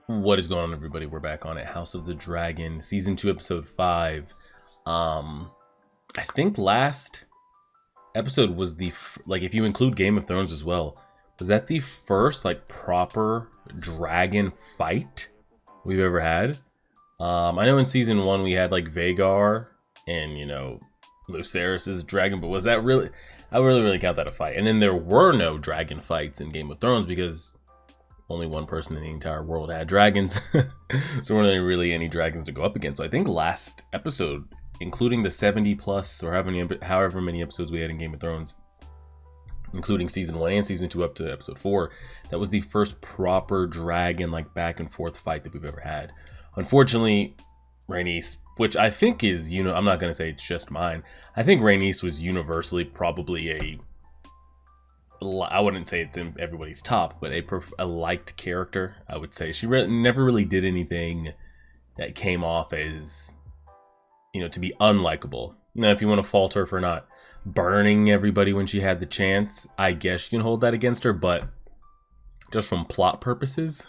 What is going on, everybody? We're back on it. House of the Dragon, season 2, episode 5. I think last episode was like, if you include Game of Thrones as well, was that the first like proper dragon fight we've ever had? I know in season 1 we had like Vhagar and Lucerys's dragon, but was that really? I really count that a fight. And then there were no dragon fights in Game of Thrones because only one person in the entire world had dragons. So there weren't really any dragons to go up against. So I think last episode, including the 70 plus or however many episodes we had in Game of Thrones, including season 1 and season 2 up to episode 4, that was the first proper dragon like back and forth fight that we've ever had. Unfortunately, Rhaenys, which I think is, I'm not going to say it's just mine. I think Rhaenys was universally probably I wouldn't say it's in everybody's top, but a liked character. I would say she never really did anything that came off as, to be unlikable. Now, if you want to fault her for not burning everybody when she had the chance, I guess you can hold that against her. But just from plot purposes,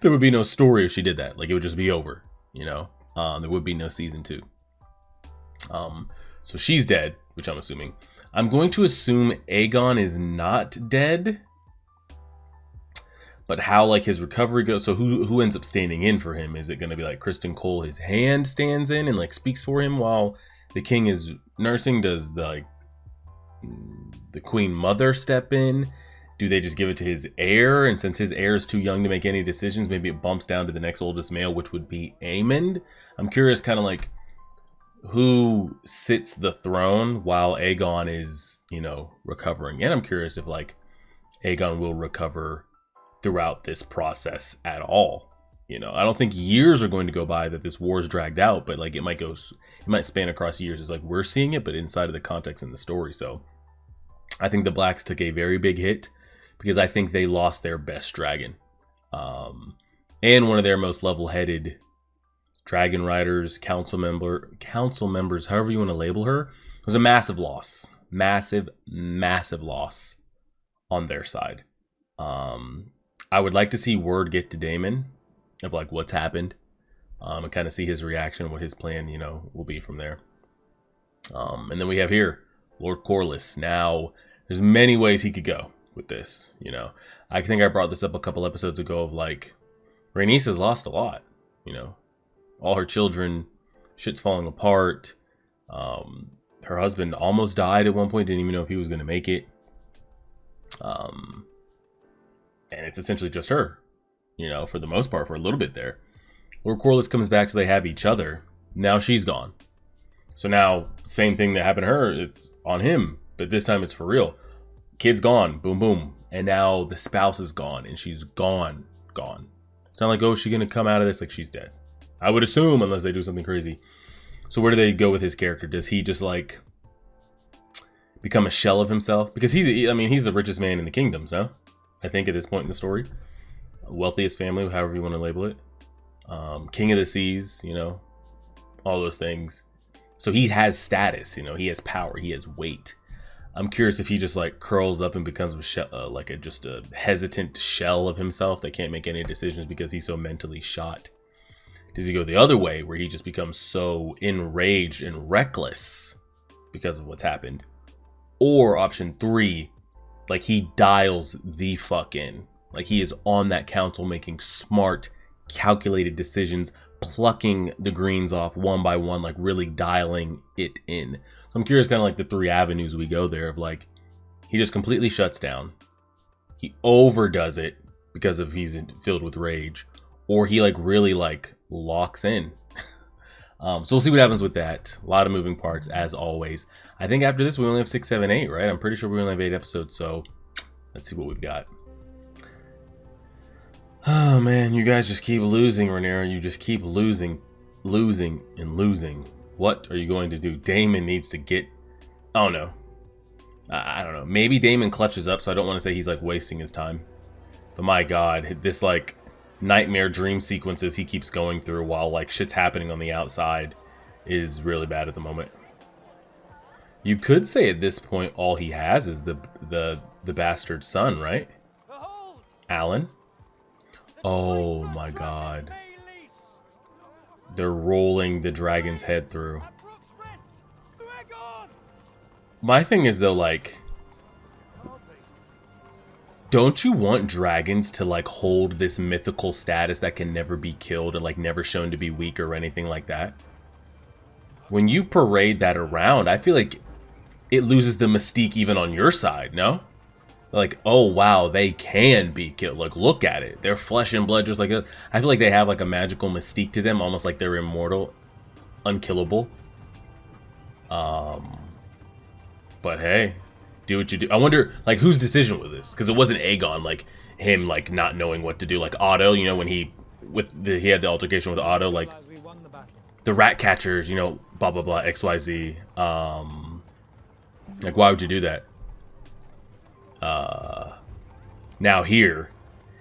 there would be no story if she did that. Like, it would just be over. There would be no season 2. So she's dead, which I'm assuming. I'm going to assume Aegon is not dead, but how like his recovery goes. So who ends up standing in for him? Is it going to be like Kristen Cole? His hand stands in and like speaks for him while the king is nursing. Does the queen mother step in? Do they just give it to his heir? And since his heir is too young to make any decisions, maybe it bumps down to the next oldest male, which would be Aemond. I'm curious, kind of like, who sits the throne while Aegon is, recovering. And I'm curious if like Aegon will recover throughout this process at all. I don't think years are going to go by that this war is dragged out, but like it might span across years. It's like we're seeing it, but inside of the context in the story. So I think the Blacks took a very big hit because I think they lost their best dragon. And one of their most level-headed dragon riders, council members, however you want to label her, was a massive loss. Massive loss on their side. I would like to see word get to Daemon of like what's happened, and kind of see his reaction, what his plan, will be from there. And then we have here Lord Corlys. Now, there's many ways he could go with this. I think I brought this up a couple episodes ago of like Rhaenys has lost a lot. All her children, shit's falling apart. Her husband almost died at one point, didn't even know if he was going to make it. And it's essentially just her, for the most part, for a little bit there. Lord Corlys comes back, so they have each other. Now she's gone. So now, same thing that happened to her, it's on him, but this time it's for real. Kid's gone, boom, boom. And now the spouse is gone, and she's gone. It's not like, oh, is she going to come out of this like she's dead? I would assume, unless they do something crazy. So where do they go with his character? Does he just like become a shell of himself? Because he's the richest man in the kingdoms, no? I think at this point in the story, wealthiest family, however you want to label it, king of the seas, all those things. So he has status, he has power, he has weight. I'm curious if he just like curls up and becomes just a hesitant shell of himself that can't make any decisions because he's so mentally shot. Does he go the other way where he just becomes so enraged and reckless because of what's happened? Or option 3, like he dials the fuck in. Like he is on that council making smart, calculated decisions, plucking the greens off one by one, like really dialing it in. So I'm curious kind of like the 3 avenues we go there of like, he just completely shuts down. He overdoes it because of he's filled with rage. Or he like really like locks in. So we'll see what happens with that. A lot of moving parts as always. I think after this we only have 6, 7, 8, right? I'm pretty sure we only have 8 episodes. So let's see what we've got. Oh man, you guys just keep losing, Rhaenyra. You just keep losing. What are you going to do? Daemon needs to get... Oh no. I don't know. Maybe Daemon clutches up, so I don't want to say he's like wasting his time. But my god, this like nightmare dream sequences he keeps going through while like shit's happening on the outside is really bad at the moment. You could say at this point all he has is the bastard son, right? Alan. Oh my god. They're rolling the dragon's head through. My thing is though, like, don't you want dragons to like hold this mythical status that can never be killed or like never shown to be weak or anything like that? When you parade that around, I feel like it loses the mystique even on your side, no? Like, oh wow, they can be killed. Like, look at it. They're flesh and blood just like us. I feel like they have like a magical mystique to them, almost like they're immortal, unkillable. But hey, do what you do. I wonder, like, whose decision was this? Because it wasn't Aegon, like, him, like, not knowing what to do. Like, Otto, you know, when he had the altercation with Otto, like, the rat catchers, you know, blah, blah, blah, XYZ. Like, why would you do that? Now here,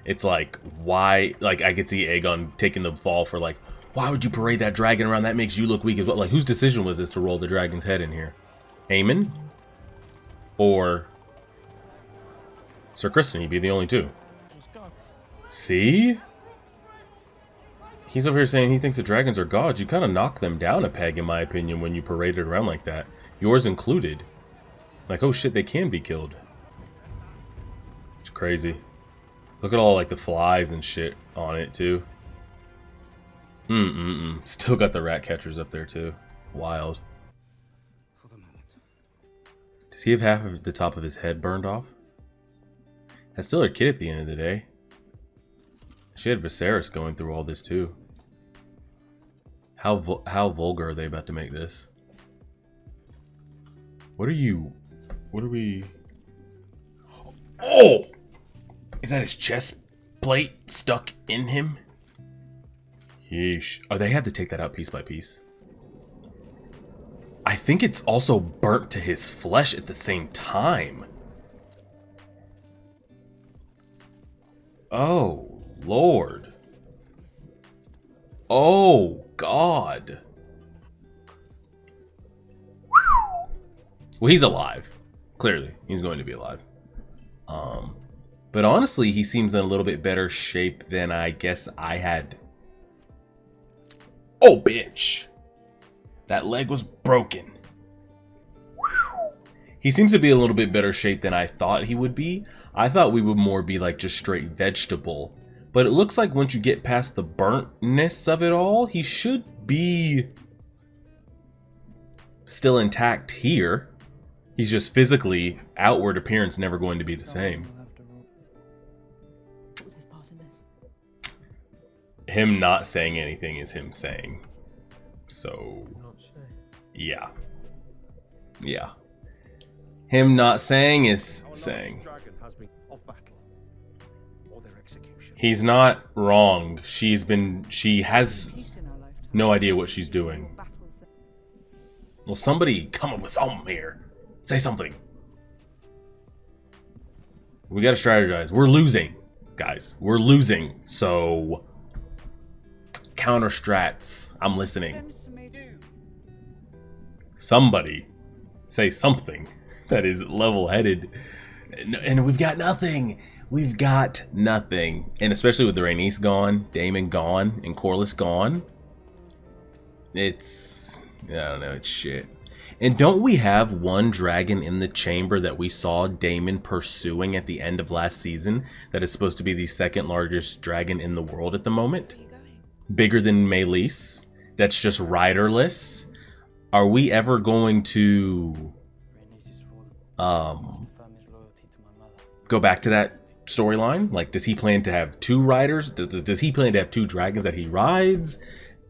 it's like, why, like, I could see Aegon taking the fall for, like, why would you parade that dragon around? That makes you look weak as well. Like, whose decision was this to roll the dragon's head in here? Aemon? Or Sir Kristen? He'd be the only two. See? He's over here saying he thinks the dragons are gods. You kind of knock them down a peg, in my opinion, when you parade it around like that. Yours included. Like, oh shit, they can be killed. It's crazy. Look at all, like, the flies and shit on it, too. Still got the rat catchers up there, too. Wild. Does he have half of the top of his head burned off? That's still a kid at the end of the day. She had Viserys going through all this too. How vulgar are they about to make this? What are we... Oh! Is that his chest plate stuck in him? Yeesh. Oh, they had to take that out piece by piece. I think it's also burnt to his flesh at the same time. Oh, Lord. Oh, God. Well, he's alive. Clearly, he's going to be alive. But honestly, he seems in a little bit better shape than I guess I had. Oh, bitch. That leg was broken. Whew. He seems to be a little bit better shape than I thought he would be. I thought we would more be like just straight vegetable. But it looks like once you get past the burntness of it all, he should be still intact here. He's just physically, outward appearance never going to be the same. Him not saying anything is him saying. So, yeah. Yeah. Him not saying is saying. He's not wrong. She has no idea what she's doing. Well, somebody come up with something here. Say something. We gotta strategize. We're losing, guys. We're losing. So, counter strats. I'm listening. Somebody say something that is level-headed. And we've got nothing. We've got nothing. And especially with the Rhaenys gone, Daemon gone, and Corlys gone. It's... I don't know, it's shit. And don't we have one dragon in the chamber that we saw Daemon pursuing at the end of last season that is supposed to be the second largest dragon in the world at the moment? Bigger than Meleys. That's just riderless. Are we ever going to go back to that storyline? Like, does he plan to have two riders? Does he plan to have two dragons that he rides?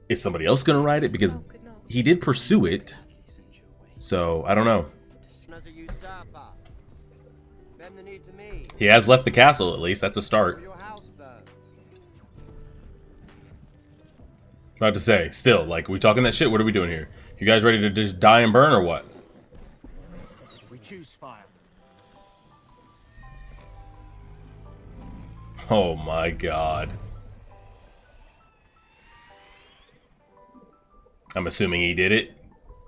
Is somebody else going to ride it? Because he did pursue it. So, I don't know. He has left the castle, at least. That's a start. About to say, still, like, we talking that shit? What are we doing here? You guys ready to just die and burn or what? We choose fire. Oh my god. I'm assuming he did it.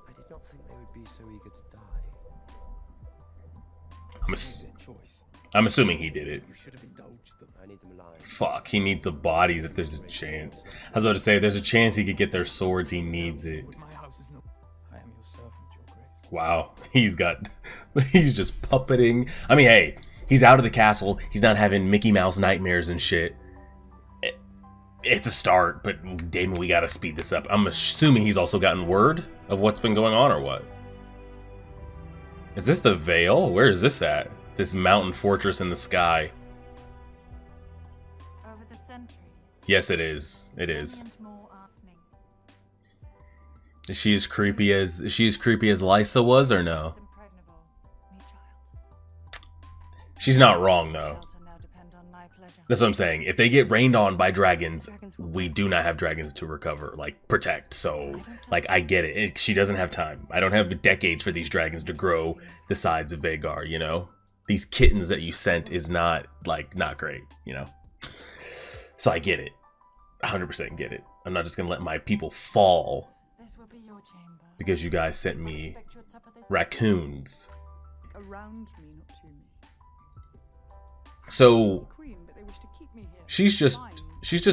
I did not think they would be so eager to die. I'm assuming he did it. You should have indulged them. I need them alive. Fuck, he needs the bodies if there's a chance. I was about to say, if there's a chance he could get their swords, he needs it. But my house is no. I am your servant, your grace. Wow, he's just puppeting. I mean, hey, he's out of the castle. He's not having Mickey Mouse nightmares and shit. It's a start, but Damon, we gotta speed this up. I'm assuming he's also gotten word of what's been going on, or what? Is this the Vale? Where is this at? This mountain fortress in the sky. Over the centuries. Yes, it is. It is. Millions more arsenic. Is she as creepy as Lysa was, or no? Is impregnable, me child. She's not wrong though. Shelter now depend on my pleasure. That's what I'm saying. If they get rained on by dragons, we do not have dragons to recover, like protect. So, like, I get it. She doesn't have time. I don't have decades for these dragons to grow the size of Vhagar, you know? These kittens that you sent is not great, you know? So I get it. 100% get it. I'm not just gonna let my people fall This will be your chamber. because you guys sent I me expect you at supper this raccoons. Around me, not to me. So Queen, but they wish to keep me here. she's just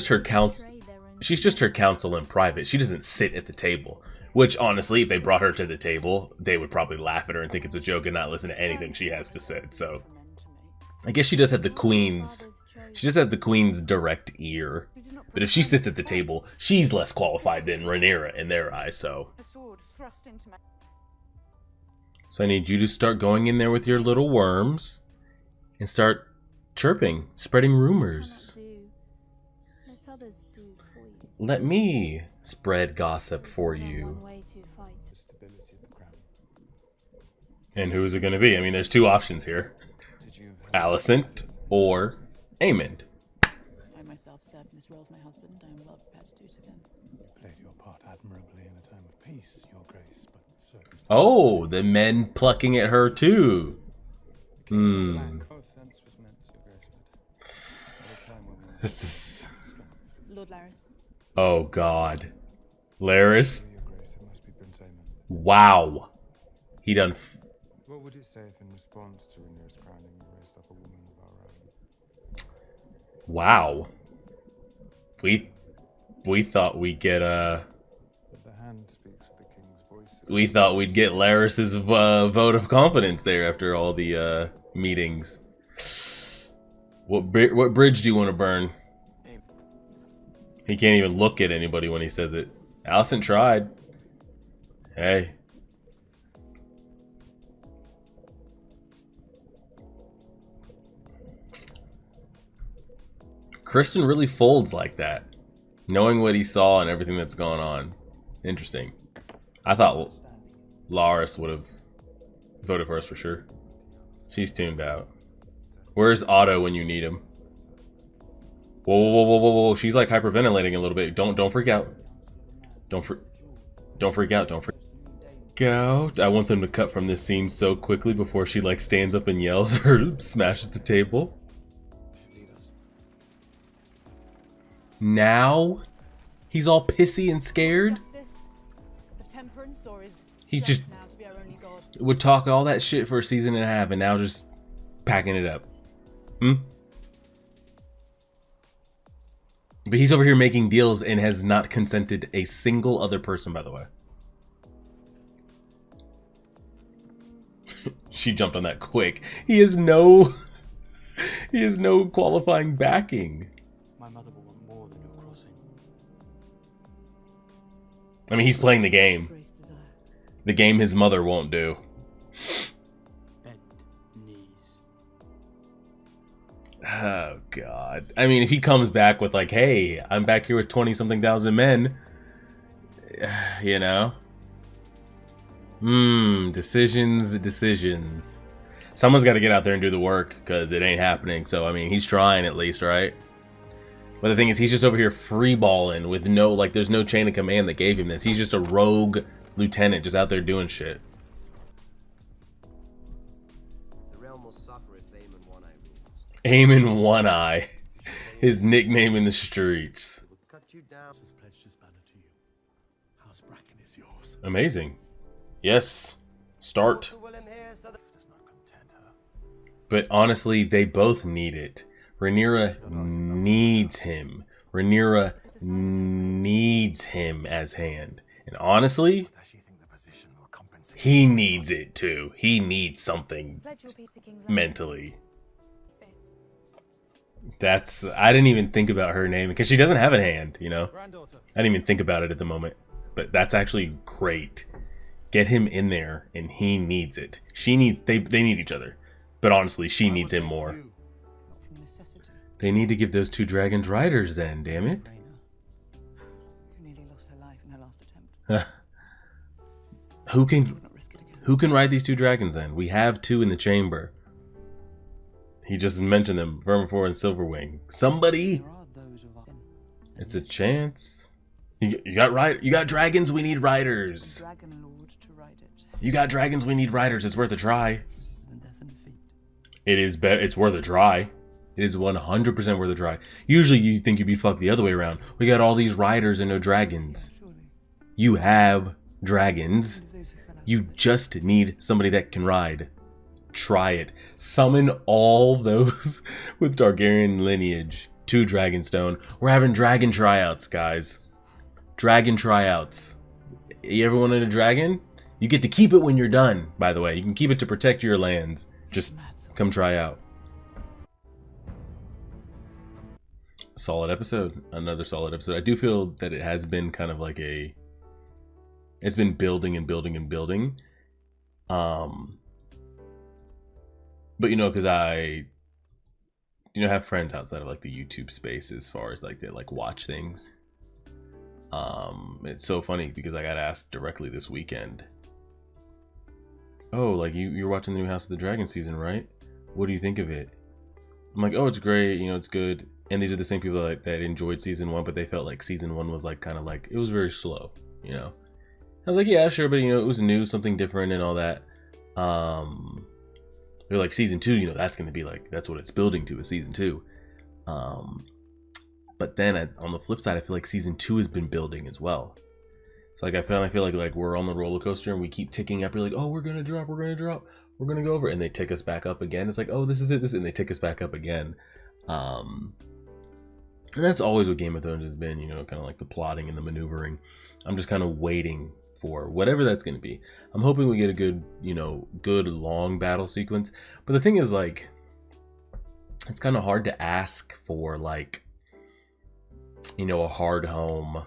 her counsel. Betray their own She's just her counsel in private. She doesn't sit at the table. Which, honestly, if they brought her to the table, they would probably laugh at her and think it's a joke and not listen to anything she has to say. So, For men to make. I guess she does have the queen's. She does have the queen's direct ear. They do not But if she sits at the table, she's less qualified than Rhaenyra in their eyes. So, a sword thrust into my. I need you to start going in there with your little worms and start chirping, spreading rumors. Let others do for you. Let me spread gossip for No you. one way to fight. The stability of the crown. And who is it going to be? I mean, there's two options here. Did you? Alicent or Aemond. I myself served in this role of my husband. I am well prepared to do it again. You played your part admirably in a time of peace, your grace, but circumstances. Oh, the men plucking at her too. Hmm. No offense was meant, your grace, but at a time when we This is. strong. Lord Laris, Oh God, Laris. Your grace, it must be Prince Aemon. Wow. He done. What would you say if in response to Rhaenyra's crowning we raised up a woman of our own? Wow. We thought we'd get But the hand speaks with the king's voice. we thought we'd get Laris's vote of confidence there after all the meetings. What bridge do you want to burn? He can't even look at anybody when he says it. Alicent tried. Hey. Kristen really folds like that, knowing what he saw and everything that's gone on. Interesting. I thought Laris would have voted for us for sure. She's tuned out. Where's Otto when you need him? Whoa, whoa, whoa, whoa, whoa, whoa! She's like hyperventilating a little bit. Don't freak out. Don't freak out. Don't freak out. I want them to cut from this scene so quickly before she like stands up and yells or smashes the table. Now he's all pissy and scared. justice, the temperance, or is He strength just- now to be our only god? Would talk all that shit for a season and a half, and now just packing it up. But he's over here making deals and has not consented a single other person, by the way. She jumped on that quick. He has no qualifying backing. My mother will want more than your crossing. I mean, he's playing the game. Grace desire. The game his mother won't do. Bend knees. Oh, God. I mean, if he comes back with like, hey, I'm back here with 20-something thousand men, you know? Decisions. Someone's got to get out there and do the work, because it ain't happening. So, I mean, he's trying at least, right? But the thing is, he's just over here freeballing with no, like, there's no chain of command that gave him this. He's just a rogue lieutenant just out there doing shit. The realm will suffer if Aemon One Eye rules. Aemon One Eye. His nickname in the streets. It will cut you down. Has pledged his banner to you. House Bracken is yours. Amazing. Yes. Start. To Willem here, so that Does not content her. But honestly, they both need it. Rhaenyra needs him. Rhaenyra needs him as hand. And honestly, he needs it too. He needs something Pledge your peace to King's mentally. I didn't even think about her name because she doesn't have a hand, you know? I didn't even think about it at the moment. But that's actually great. Get him in there and he needs it. They need each other. But honestly, she needs him more. Necessity. They need to give those 2 dragons riders then, damn it. Who nearly lost her life in her last attempt. Who I can would not risk it again. Who can ride these 2 dragons then? We have 2 in the chamber. He just mentioned them, Vermithor and Silverwing. Somebody? There are those of us. It's a chance. You got dragons, we need riders. Dragon Lord to ride it. You got dragons, we need riders. It's worth a try. Than death and defeat. It's worth a try. It is 100% worth a try. Usually you think you'd be fucked the other way around. We got all these riders and no dragons. Surely. You have dragons. And of those who fell out You of it. just need somebody that can ride. Try it. Summon all those with Targaryen lineage to Dragonstone. We're having dragon tryouts, guys. Dragon tryouts. You ever wanted a dragon? You get to keep it when you're done, by the way. You can keep it to protect your lands. Just come try out. Solid episode. Another solid episode. I do feel that it has been kind of like it's been building and building and building. But because I have friends outside of like the YouTube space as far as like they like watch things. It's so funny because I got asked directly this weekend. Oh, like you're watching the new House of the Dragon season, right? What do you think of it? I'm like, oh, it's great, it's good. And these are the same people that enjoyed season 1, but they felt like season 1 was like kind of like, it was very slow, I was like, yeah, sure, but it was new, something different and all that. They're like season 2, that's going to be like, that's what it's building to, is season 2. But then on the flip side, I feel like season 2 has been building as well. So like I feel like we're on the roller coaster and we keep ticking up. You're like, oh, we're gonna drop, we're gonna go over, and they tick us back up again. It's like, oh, this is it, and they tick us back up again. And that's always what Game of Thrones has been, kind of like the plotting and the maneuvering. I'm just kind of waiting for whatever that's going to be. I'm hoping we get a good, good long battle sequence. But the thing is, like, it's kind of hard to ask for, like, a hard home,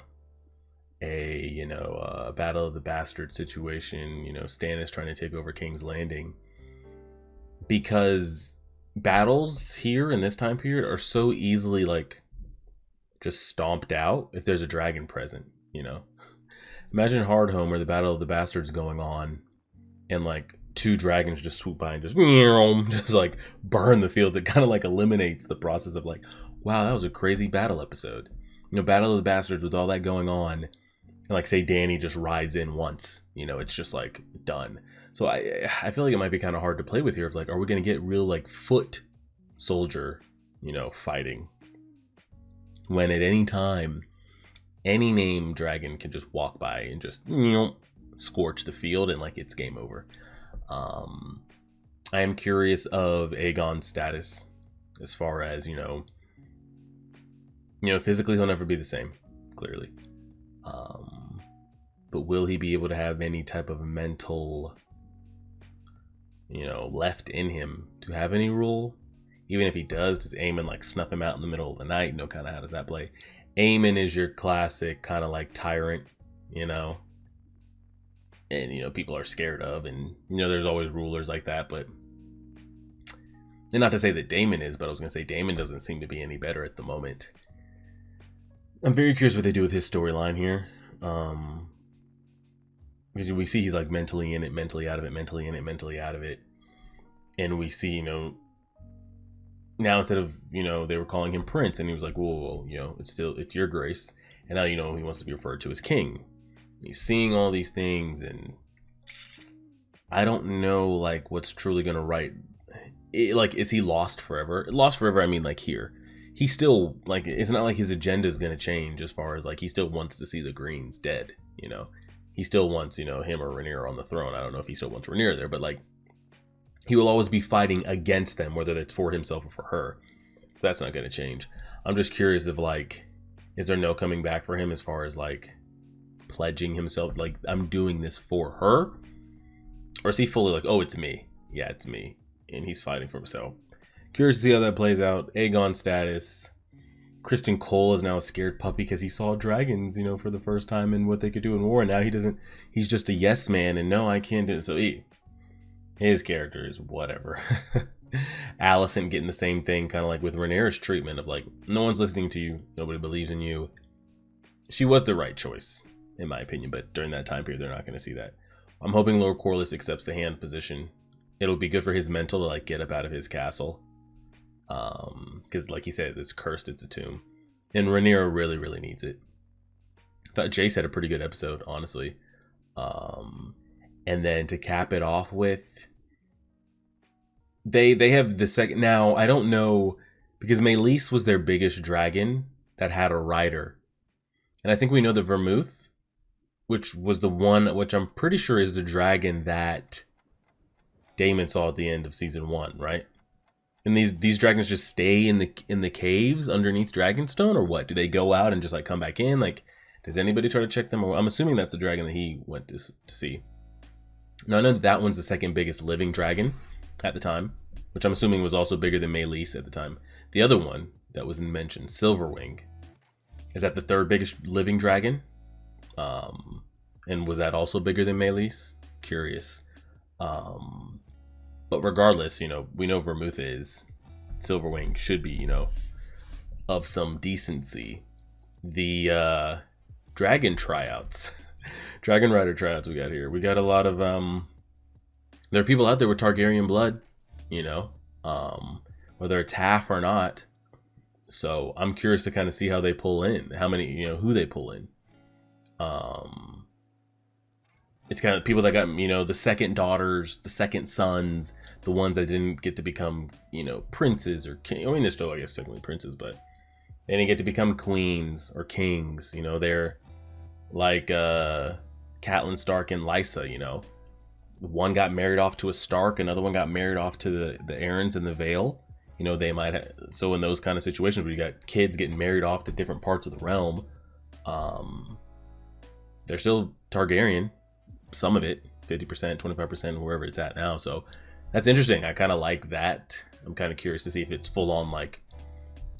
a Battle of the Bastards situation, Stannis trying to take over King's Landing. Because battles here in this time period are so easily, like, just stomped out if there's a dragon present, Imagine Hardhome where the Battle of the Bastards going on and like 2 dragons just swoop by and just like burn the fields. It kind of like eliminates the process of like, wow, that was a crazy battle episode. Battle of the Bastards with all that going on, and like say Dany just rides in once, it's just like done. So I feel like it might be kind of hard to play with here. It's like, are we going to get real like foot soldier, fighting? When at any time, any named dragon can just walk by and just scorch the field and like it's game over. I am curious of Aegon's status as far as physically he'll never be the same, clearly. But will he be able to have any type of mental left in him to have any rule? Even if he does Aemon like snuff him out in the middle of the night? Kind of how does that play? Aemon is your classic kind of like tyrant, and people are scared of, and there's always rulers like that. But and not to say that Daemon is, but I was gonna say Daemon doesn't seem to be any better at the moment. I'm very curious what they do with his storyline here, because we see he's like mentally in it, mentally out of it, mentally in it, mentally out of it, and we see now instead of they were calling him Prince, and he was like, whoa, it's your grace, and now he wants to be referred to as king. He's seeing all these things, and I don't know like what's truly gonna right. Like, is he lost forever? Lost forever, I mean like here. He still, like, it's not like his agenda is gonna change as far as like he still wants to see the Greens dead. He still wants him or Rhaenyra on the throne. I don't know if he still wants Rhaenyra there, but like he will always be fighting against them, whether that's for himself or for her. So that's not going to change. I'm just curious if, like, is there no coming back for him as far as, like, pledging himself, like, I'm doing this for her? Or is he fully like, oh, it's me. Yeah, it's me. And he's fighting for himself. Curious to see how that plays out. Aegon status. Kristen Cole is now a scared puppy because he saw dragons, you know, for the first time and what they could do in war. And now he doesn't, he's just a yes man. And no, I can't do it. So his character is whatever. Alicent getting the same thing, kind of like with Rhaenyra's treatment of like, no one's listening to you. Nobody believes in you. She was the right choice, in my opinion. But during that time period, they're not going to see that. I'm hoping Lord Corlys accepts the hand position. It'll be good for his mental to like get up out of his castle. Because like he says, it's cursed, it's a tomb. And Rhaenyra really, really needs it. I thought Jace had a pretty good episode, honestly. And then to cap it off with, they have the second, now I don't know, because Meleys was their biggest dragon that had a rider. And I think we know the Vermouth, which was the one, which I'm pretty sure is the dragon that Daemon saw at the end of season 1, right? And these dragons just stay in the caves underneath Dragonstone, or what? Do they go out and just like come back in? Like, does anybody try to check them? I'm assuming that's the dragon that he went to see. Now I know that one's the second biggest living dragon at the time, which I'm assuming was also bigger than Meleys at the time. The other one that was mentioned, Silverwing, is that the third biggest living dragon? And was that also bigger than Meleys? Curious. But regardless, you know, we know Vermouth is. Silverwing should be, you know, of some decency. The dragon tryouts. Dragon Rider tryouts we got here. We got a lot of, there are people out there with Targaryen blood, you know, whether it's half or not. So I'm curious to kind of see how they pull in, how many, you know, who they pull in. It's kind of people that got, you know, the second daughters, the second sons, the ones that didn't get to become, you know, princes or king. I mean, they're still, I guess, technically princes, but they didn't get to become queens or kings. You know, they're like Catelyn Stark and Lysa, you know. One got married off to a Stark, another one got married off to the Aarons and the Vale. You know, they might have, so in those kind of situations where you got kids getting married off to different parts of the realm, they're still Targaryen. Some of it, 50%, 25%, wherever it's at now. So that's interesting. I kind of like that. I'm kind of curious to see if it's full on like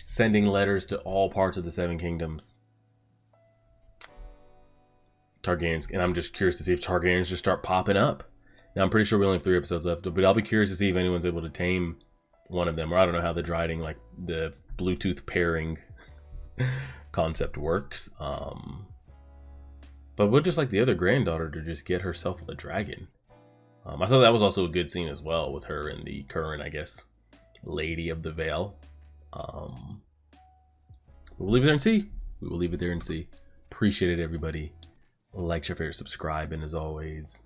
sending letters to all parts of the Seven Kingdoms. Targaryens, and I'm just curious to see if Targaryens just start popping up. Now I'm pretty sure we only have 3 episodes left, but I'll be curious to see if anyone's able to tame one of them. Or I don't know how the drying, like the Bluetooth pairing concept works. But would just like the other granddaughter to just get herself a dragon. I thought that was also a good scene as well with her and the current, I guess, Lady of the Vale. We'll leave it there and see. We will leave it there and see. Appreciate it, everybody. Like, share, favorite, subscribe, and as always,